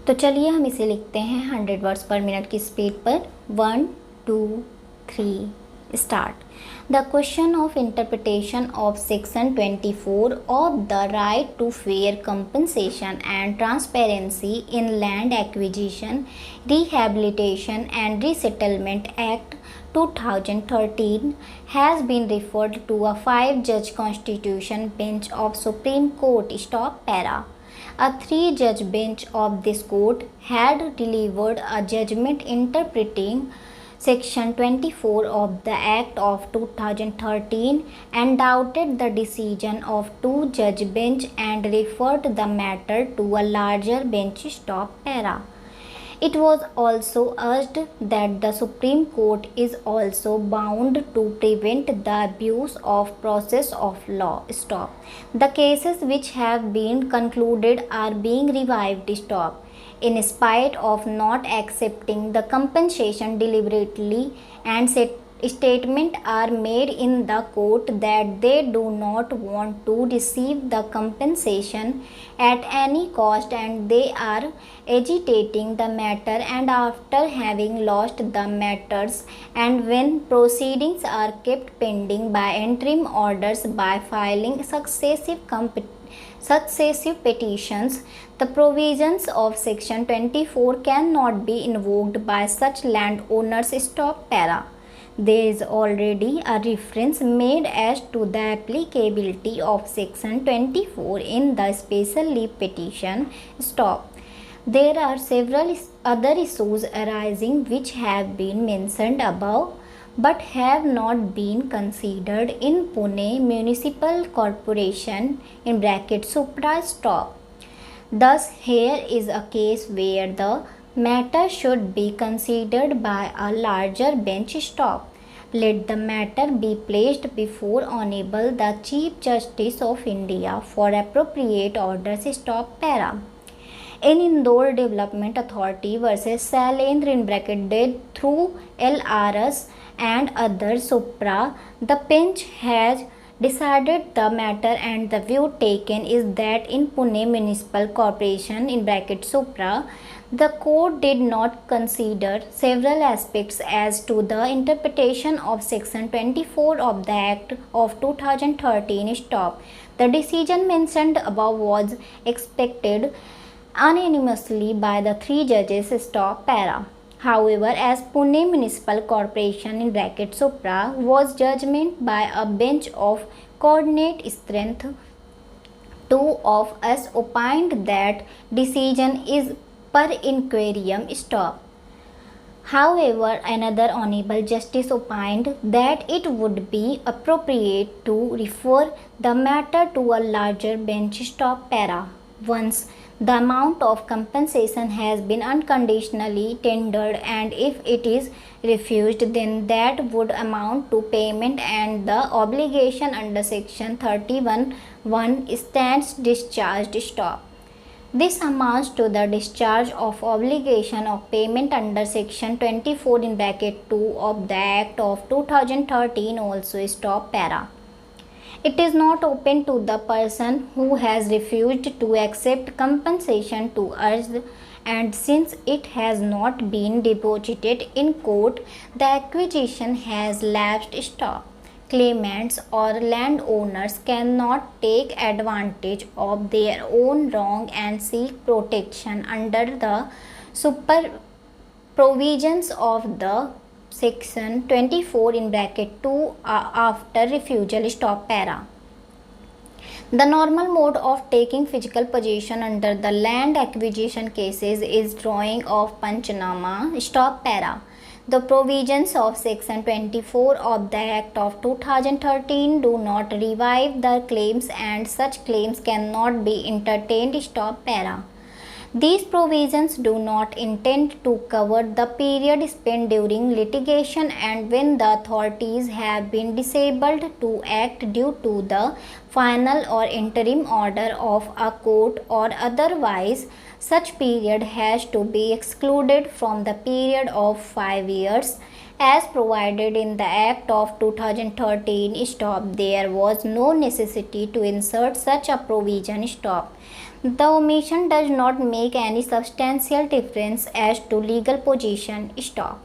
तो चलिए हम इसे लिखते हैं 100 वर्ड्स पर मिनट की स्पीड पर। 1 2 3 start. The question of interpretation of section 24 of the right to fair compensation and transparency in land acquisition, rehabilitation and resettlement act 2013 has been referred to a 5-judge constitution bench of Supreme Court. Stop para. A 3-judge bench of this court had delivered a judgment interpreting Section 24 of the Act of 2013 and doubted the decision of 2-judge bench and referred the matter to a larger bench. Stop para. It was also urged that the Supreme Court is also bound to prevent the abuse of process of law. Stop. The cases which have been concluded are being revived. Stop. In spite of not accepting the compensation deliberately, and statements are made in the court that they do not want to receive the compensation at any cost and they are agitating the matter, and after having lost the matters and when proceedings are kept pending by interim orders by filing successive petitions, the provisions of Section 24 cannot be invoked by such landowners. Stop para. There is already a reference made as to the applicability of Section 24 in the special leave petition. Stop. There are several other issues arising which have been mentioned above but have not been considered in Pune Municipal Corporation (Supra). Stop. Thus, here is a case where the matter should be considered by a larger bench. Stop. Let the matter be placed before Honorable the Chief Justice of India for appropriate orders. Stop para. In Indore Development Authority versus Sailendra dead through LRS and others Supra, the bench has decided the matter, and the view taken is that in Pune Municipal Corporation (Supra), the court did not consider several aspects as to the interpretation of Section 24 of the Act of 2013. Stop. The decision mentioned above was expected unanimously by the 3 judges. Stop para. However, as Pune Municipal Corporation (Supra) was judgment by a bench of coordinate strength, 2 of us opined that decision is per inquirium. Stop. However, another Honorable Justice opined that it would be appropriate to refer the matter to a larger bench. Stop para. Once the amount of compensation has been unconditionally tendered, and if it is refused, then that would amount to payment and the obligation under Section 31(1) stands discharged. Stop. This amounts to the discharge of obligation of payment under Section 24 of the Act of 2013 also. Stop para. It is not open to the person who has refused to accept compensation to urge, and since it has not been deposited in court, the acquisition has lapsed. Stop. Claimants or landowners cannot take advantage of their own wrong and seek protection under the super provisions of the Section 24 after refusal. Stop para. The normal mode of taking physical possession under the land acquisition cases is drawing of Panchnama. Stop para. The provisions of Section 24 of the Act of 2013 do not revive the claims, and such claims cannot be entertained. Stop para. These provisions do not intend to cover the period spent during litigation and when the authorities have been disabled to act due to the final or interim order of a court, or otherwise such period has to be excluded from the period of 5 years as provided in the Act of 2013. Stop. There was no necessity to insert such a provision. Stop. The omission does not make any substantial difference as to legal position. Stop.